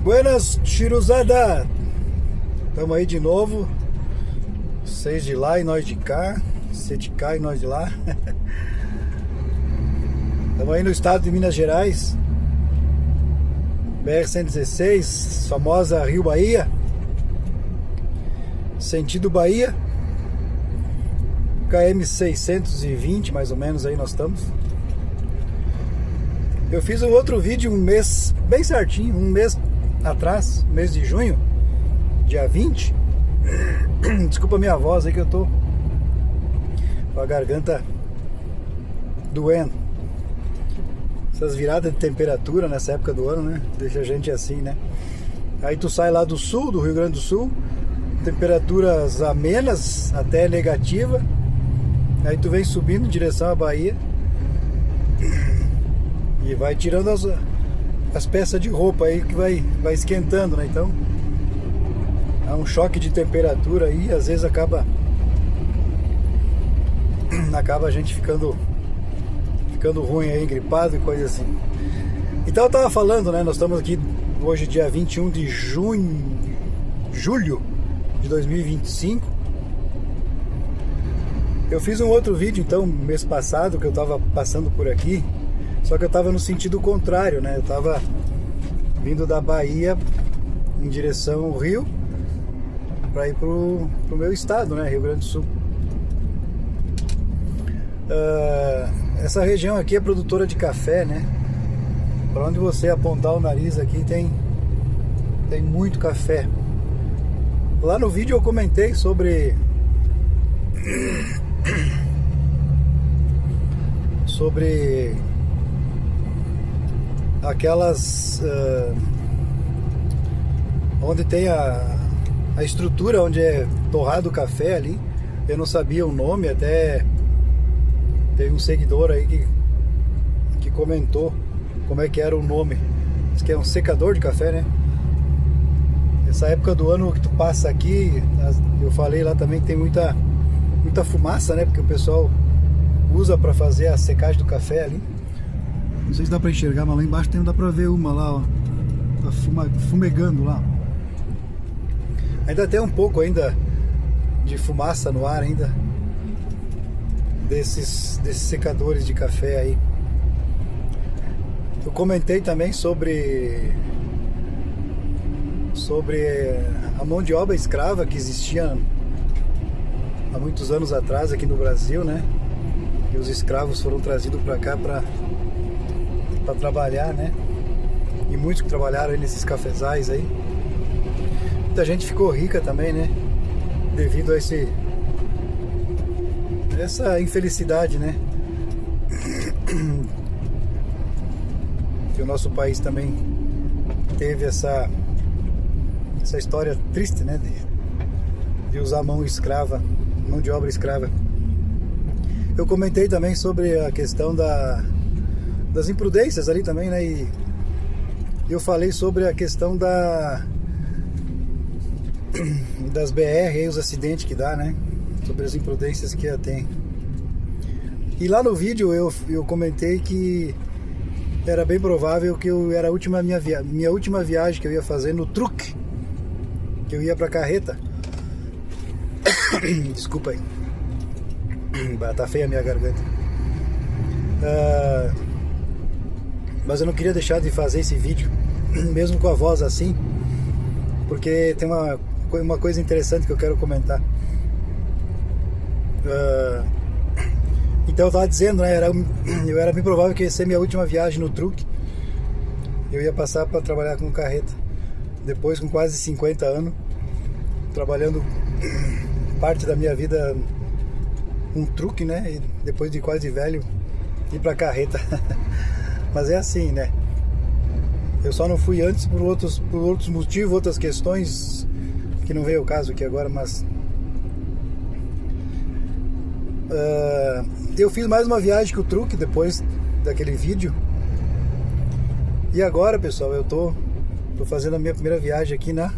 Buenas, Chiruzada! Tamo aí de novo. Vocês de lá e nós de cá. Você de cá e nós de lá. Tamo aí no estado de Minas Gerais. BR-116, famosa Rio Bahia. Sentido Bahia. KM 620, mais ou menos, aí nós estamos. Eu fiz um outro vídeo um mês, bem certinho, um mês atrás, mês de junho, dia 20. Desculpa a minha voz aí que eu tô com a garganta doendo. Essas viradas de temperatura nessa época do ano, né? Deixa a gente assim, né? Aí tu sai lá do sul, do Rio Grande do Sul, temperaturas amenas, até negativa. Aí tu vem subindo em direção à Bahia e vai tirando as peças de roupa aí que vai esquentando, né? Então há um choque de temperatura aí, às vezes acaba a gente ficando ruim aí, gripado e coisa assim. Então eu tava falando, né? Nós estamos aqui hoje dia 21 de julho de 2025. Eu fiz um outro vídeo então mês passado que eu tava passando por aqui, só que eu tava no sentido contrário, né? Eu tava vindo da Bahia em direção ao Rio para ir pro meu estado, né? Rio Grande do Sul. Essa região aqui é produtora de café, né? Para onde você apontar o nariz aqui tem muito café. Lá no vídeo eu comentei sobre aquelas onde tem a estrutura onde é torrado o café ali. Eu não sabia o nome, até teve um seguidor aí que comentou como é que era o nome. Diz que é um secador de café, né? Essa época do ano que tu passa aqui, eu falei lá também que tem muita fumaça, né? Porque o pessoal usa para fazer a secagem do café ali. Não sei se dá para enxergar, mas lá embaixo dá para ver uma lá, ó. Tá fumegando lá. Ainda tem um pouco ainda de fumaça no ar ainda desses secadores de café aí. Eu comentei também sobre a mão de obra escrava que existia há muitos anos atrás aqui no Brasil, né? E os escravos foram trazidos para cá para trabalhar, né? E muitos que trabalharam aí nesses cafezais aí. Muita gente ficou rica também, né? Devido a essa infelicidade, né? Que o nosso país também teve essa história triste, né? De usar mão de obra escrava. Eu comentei também sobre a questão das imprudências ali também, né? E eu falei sobre a questão das BR e os acidentes que dá, né? Sobre as imprudências que tem. E lá no vídeo eu comentei que era bem provável que era minha última viagem que eu ia fazer no truque, que eu ia pra carreta. Desculpa aí. Tá feia a minha garganta. Mas eu não queria deixar de fazer esse vídeo, mesmo com a voz assim, porque tem uma coisa interessante que eu quero comentar. Então eu tava dizendo, né? Era bem provável que ia ser minha última viagem no truque. Eu ia passar para trabalhar com carreta. Depois, com quase 50 anos, trabalhando parte da minha vida um truque, né? E depois de quase velho, ir pra carreta. Mas é assim, né? Eu só não fui antes por outros motivos, outras questões que não veio ao caso aqui agora, mas eu fiz mais uma viagem com o truque depois daquele vídeo. E agora, pessoal, eu tô fazendo a minha primeira viagem aqui na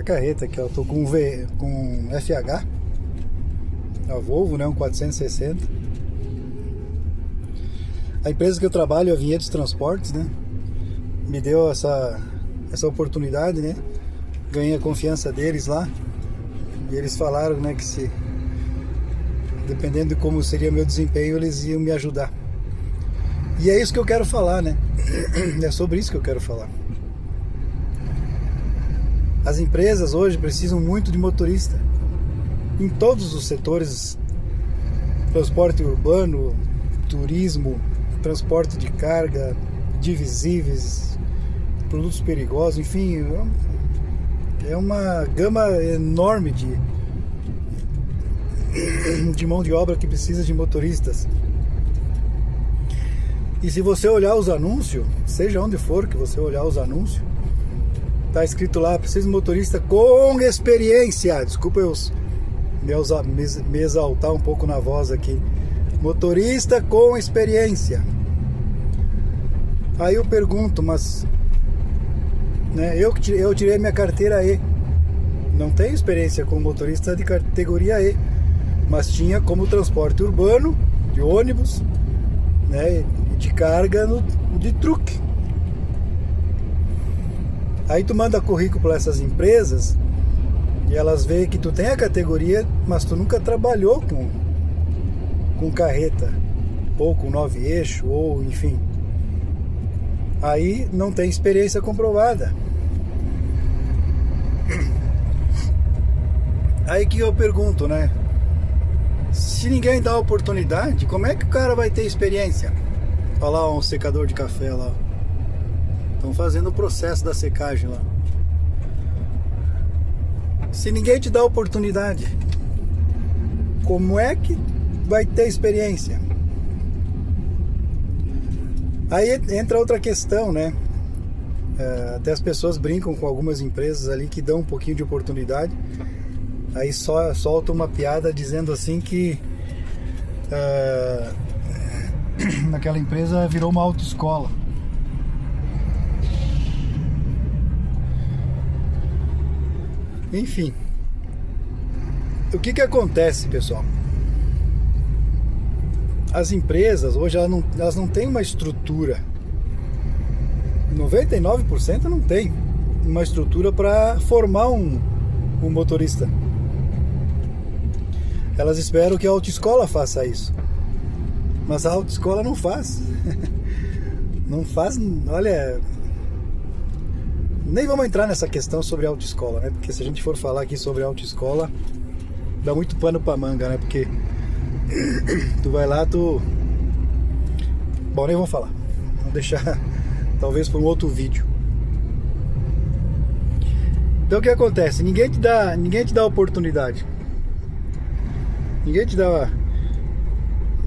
carreta, que eu tô com FH, a Volvo, né, um 460. A empresa que eu trabalho, a Vinhedos Transportes, né, me deu essa essa oportunidade, né? Ganhei a confiança deles lá. E eles falaram, né, que se dependendo de como seria meu desempenho, eles iam me ajudar. E é isso que eu quero falar, né? É sobre isso que eu quero falar. As empresas hoje precisam muito de motorista em todos os setores: transporte urbano, turismo, transporte de carga, divisíveis, produtos perigosos, enfim, é uma gama enorme de mão de obra que precisa de motoristas. E se você olhar os anúncios, seja onde for que você olhar os anúncios, tá escrito lá: precisa de motorista com experiência. Desculpa eu me exaltar um pouco na voz aqui. Motorista com experiência. Aí eu pergunto, mas né, eu tirei minha carteira E. Não tenho experiência como motorista de categoria E, mas tinha como transporte urbano, de ônibus, né, e de carga de truque. Aí tu manda currículo para essas empresas e elas veem que tu tem a categoria, mas tu nunca trabalhou com carreta, ou com 9 eixos, ou enfim. Aí não tem experiência comprovada. Aí que eu pergunto, né? Se ninguém dá oportunidade, como é que o cara vai ter experiência? Olha lá um secador de café lá. Estão fazendo o processo da secagem lá. Se ninguém te dá oportunidade, como é que vai ter experiência? Aí entra outra questão, né? Até as pessoas brincam com algumas empresas ali que dão um pouquinho de oportunidade. Aí só solta uma piada dizendo assim que naquela empresa virou uma autoescola. Enfim, o que acontece, pessoal? As empresas hoje elas não têm uma estrutura. 99% não tem uma estrutura para formar um motorista. Elas esperam que a autoescola faça isso, mas a autoescola não faz. Não faz, olha. Nem vamos entrar nessa questão sobre autoescola, né? Porque se a gente for falar aqui sobre autoescola, dá muito pano pra manga, né? Porque tu vai lá, Bom, nem vamos falar. Vamos deixar talvez para um outro vídeo. Então o que acontece? Ninguém te dá oportunidade. Ninguém te dá.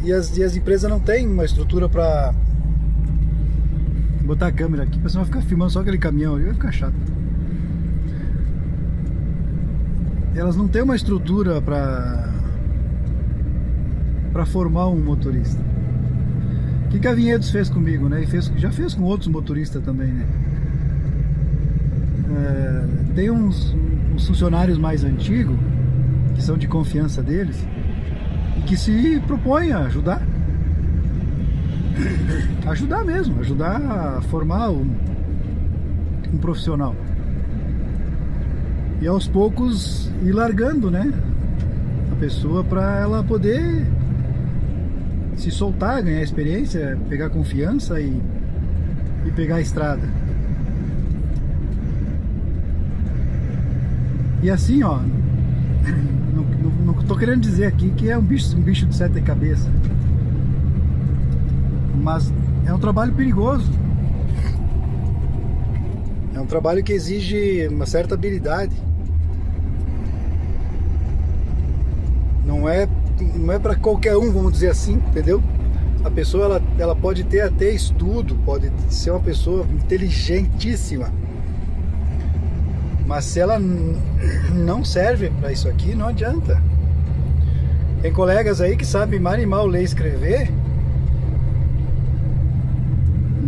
E as empresas não têm uma estrutura para botar a câmera aqui, o pessoal vai ficar filmando só aquele caminhão ali, vai ficar chato. Elas não têm uma estrutura para formar um motorista. O que a Vinhedos fez comigo, né? E já fez com outros motoristas também, né? Tem uns funcionários mais antigos que são de confiança deles e que se propõem a ajudar. Ajudar mesmo, ajudar a formar um profissional. E aos poucos ir largando, né, a pessoa para ela poder se soltar, ganhar experiência, pegar confiança e pegar a estrada. E assim, ó, não tô querendo dizer aqui que é um bicho de 7 cabeças, mas é um trabalho perigoso. É um trabalho que exige uma certa habilidade. Não é para qualquer um, vamos dizer assim, entendeu? A pessoa ela pode ter até estudo, pode ser uma pessoa inteligentíssima, mas se ela não serve para isso aqui, não adianta. Tem colegas aí que sabem mal e mal ler e escrever,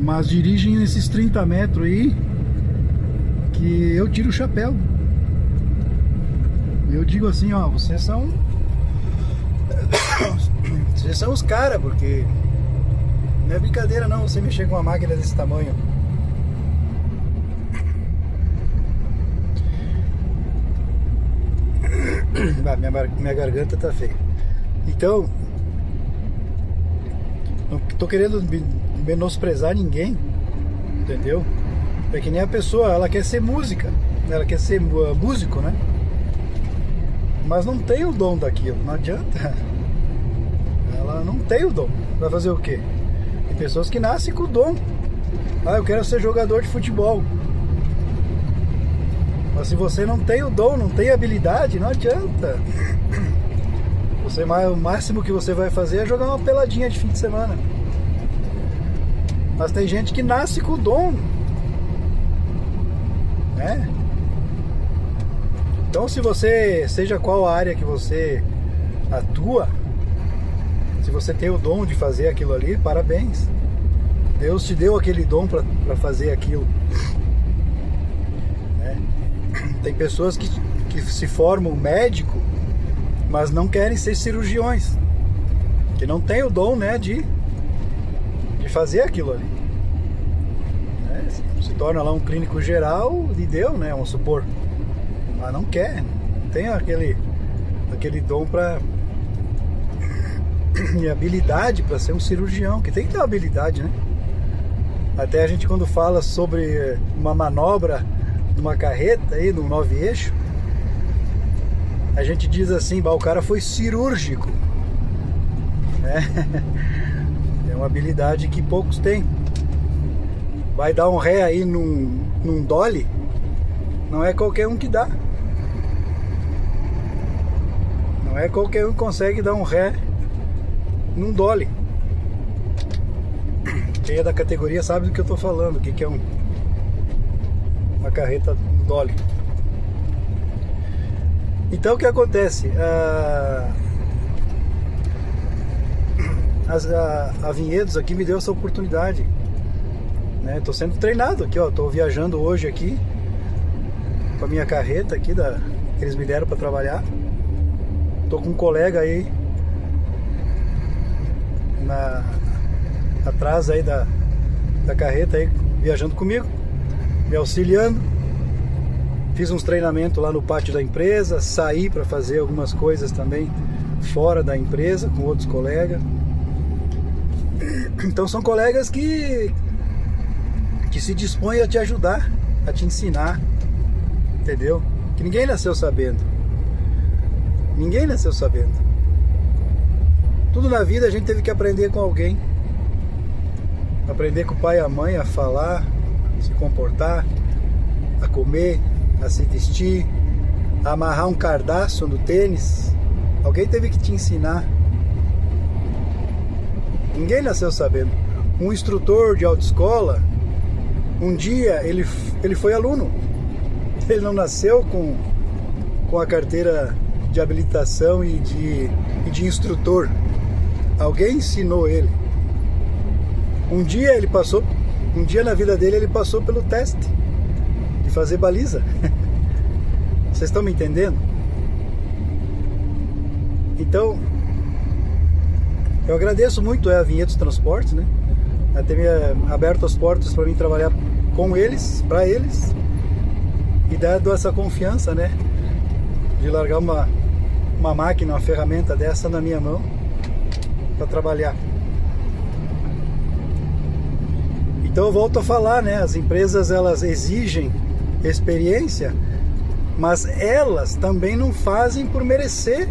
mas dirigem esses 30 metros aí que eu tiro o chapéu. Eu digo assim, ó, vocês são os caras, porque não é brincadeira não você mexer com uma máquina desse tamanho. minha garganta tá feia. Então, não tô querendo menosprezar ninguém, entendeu? É que nem a pessoa, ela quer ser música, ela quer ser músico, né? Mas não tem o dom daquilo, não adianta. Ela não tem o dom. Vai fazer o quê? Tem pessoas que nascem com o dom. Ah, eu quero ser jogador de futebol. Mas se você não tem o dom, não tem habilidade, não adianta. O máximo que você vai fazer é jogar uma peladinha de fim de semana. Mas tem gente que nasce com o dom, né? Então, se você, seja qual a área que você atua, se você tem o dom de fazer aquilo ali, parabéns. Deus te deu aquele dom para fazer aquilo, né? Tem pessoas que se formam médico, mas não querem ser cirurgiões, que não tem o dom, né, de fazer aquilo ali, né? Se torna lá um clínico geral e deu, né, vamos supor, mas não quer, não tem aquele dom e habilidade para ser um cirurgião, que tem que ter uma habilidade, né? Até a gente, quando fala sobre uma manobra numa carreta aí, num 9-eixo, a gente diz assim, o cara foi cirúrgico, né? É uma habilidade que poucos têm. Vai dar um ré aí num dolly, não é qualquer um que dá. Não é qualquer um que consegue dar um ré num dolly. Quem é da categoria sabe do que eu tô falando, o que é uma carreta dolly. Então o que acontece? A Vinhedos aqui me deu essa oportunidade, né? Tô sendo treinado aqui, ó. Tô viajando hoje aqui com a minha carreta aqui que eles me deram para trabalhar. Tô com um colega aí atrás aí da carreta aí, viajando comigo, me auxiliando. Fiz uns treinamentos lá no pátio da empresa, saí para fazer algumas coisas também fora da empresa com outros colegas. Então são colegas que se dispõem a te ajudar, a te ensinar, entendeu? Que ninguém nasceu sabendo. Ninguém nasceu sabendo. Tudo na vida a gente teve que aprender com alguém. Aprender com o pai e a mãe a falar, a se comportar, a comer, a se vestir, a amarrar um cardaço no tênis. Alguém teve que te ensinar. Ninguém nasceu sabendo. Um instrutor de autoescola, um dia ele foi aluno. Ele não nasceu com a carteira de habilitação e de instrutor. Alguém ensinou ele. Um dia na vida dele ele passou pelo teste de fazer baliza. Vocês estão me entendendo? Então, eu agradeço muito a Vinhedos Transportes, né? A ter me aberto as portas para mim trabalhar com eles, para eles, e dado essa confiança, né? De largar uma máquina, uma ferramenta dessa na minha mão para trabalhar. Então eu volto a falar, né? As empresas, elas exigem experiência, mas elas também não fazem por merecer,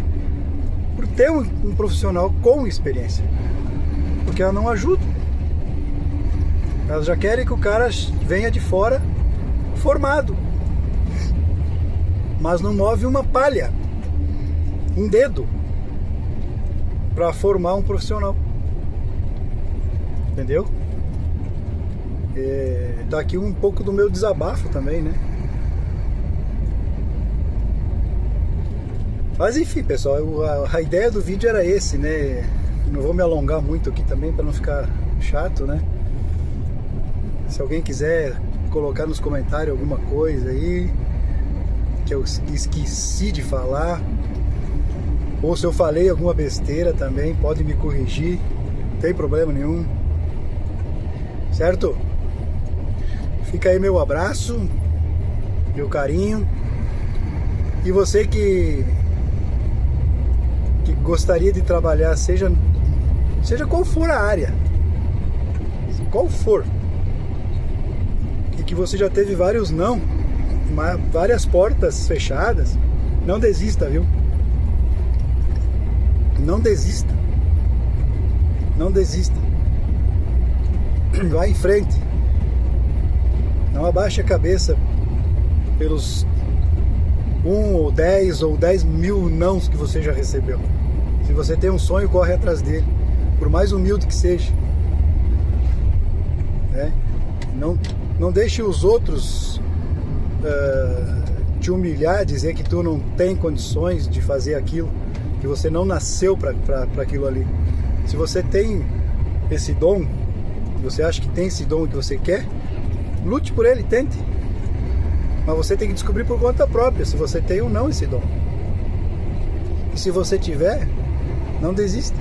por ter um profissional com experiência, porque elas não ajudam. Elas já querem que o cara venha de fora formado, mas não move uma palha, um dedo, para formar um profissional. Entendeu? Tá aqui um pouco do meu desabafo também, né? Mas enfim, pessoal, a ideia do vídeo era esse, né? Não vou me alongar muito aqui também para não ficar chato, né? Se alguém quiser colocar nos comentários alguma coisa aí que eu esqueci de falar, ou se eu falei alguma besteira também, pode me corrigir, não tem problema nenhum, certo? Fica aí meu abraço, meu carinho. E você que que gostaria de trabalhar, seja qual for a área, qual for, e que você já teve vários não, várias portas fechadas, não desista, viu? Não desista. Não desista. Vai em frente. Não abaixe a cabeça pelos 1 ou 10 ou 10 mil nãos que você já recebeu. Se você tem um sonho, corre atrás dele, por mais humilde que seja. Não deixe os outros te humilhar, dizer que tu não tem condições de fazer aquilo, que você não nasceu para aquilo ali. Se você tem esse dom, você acha que tem esse dom que você quer, lute por ele, tente. Mas você tem que descobrir por conta própria se você tem ou não esse dom. E se você tiver, não desista.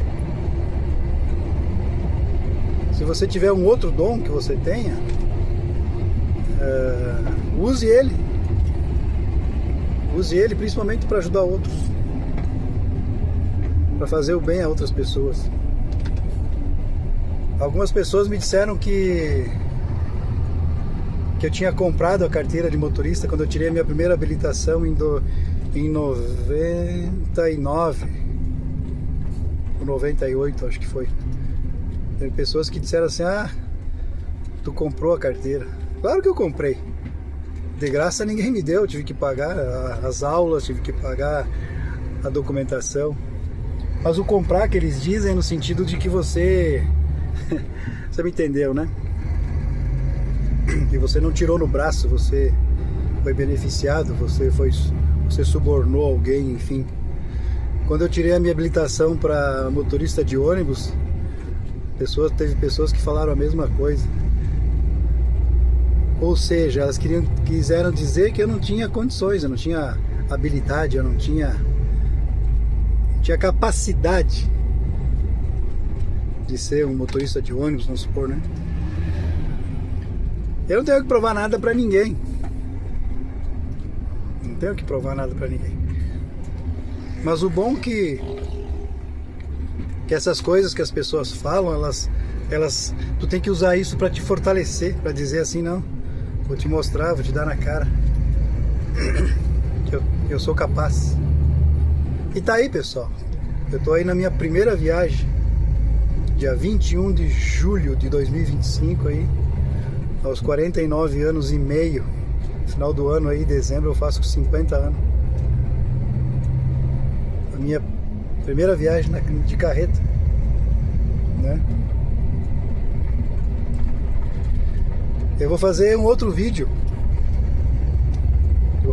Se você tiver um outro dom que você tenha, use ele. Use ele principalmente para ajudar outros, para fazer o bem a outras pessoas. Algumas pessoas me disseram que eu tinha comprado a carteira de motorista quando eu tirei a minha primeira habilitação em 99 ou 98, acho que foi. Tem pessoas que disseram assim: ah, tu comprou a carteira. Claro que eu comprei. De graça ninguém me deu, eu tive que pagar as aulas, tive que pagar a documentação. Mas o comprar que eles dizem no sentido de que você você me entendeu, né? Que você não tirou no braço, você foi beneficiado, você subornou alguém, enfim. Quando eu tirei a minha habilitação para motorista de ônibus, teve pessoas que falaram a mesma coisa. Ou seja, elas quiseram dizer que eu não tinha condições, eu não tinha habilidade, eu não tinha capacidade de ser um motorista de ônibus, vamos supor, né? Eu não tenho que provar nada pra ninguém. Não tenho que provar nada pra ninguém. Mas o bom que essas coisas que as pessoas falam, tu tem que usar isso pra te fortalecer, pra dizer assim: não, vou te mostrar, vou te dar na cara que eu sou capaz. E tá aí, pessoal. Eu tô aí na minha primeira viagem, dia 21 de julho de 2025 aí, aos 49 anos e meio. Final do ano aí, dezembro, eu faço 50 anos. A minha primeira viagem de carreta, né? Eu vou fazer um outro vídeo. E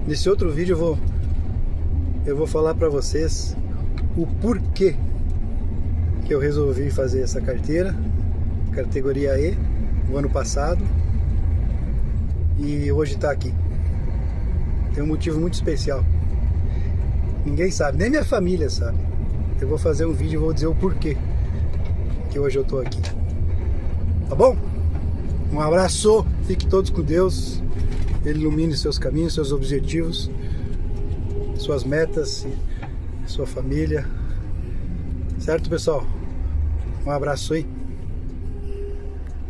nesse outro vídeo eu vou falar pra vocês o porquê que eu resolvi fazer essa carteira, categoria E, no ano passado, e hoje tá aqui. Tem um motivo muito especial. Ninguém sabe, nem minha família sabe. Eu vou fazer um vídeo e vou dizer o porquê que hoje eu tô aqui. Tá bom? Um abraço, fiquem todos com Deus. Ele ilumine seus caminhos, seus objetivos, suas metas, sua família. Certo, pessoal? Um abraço aí.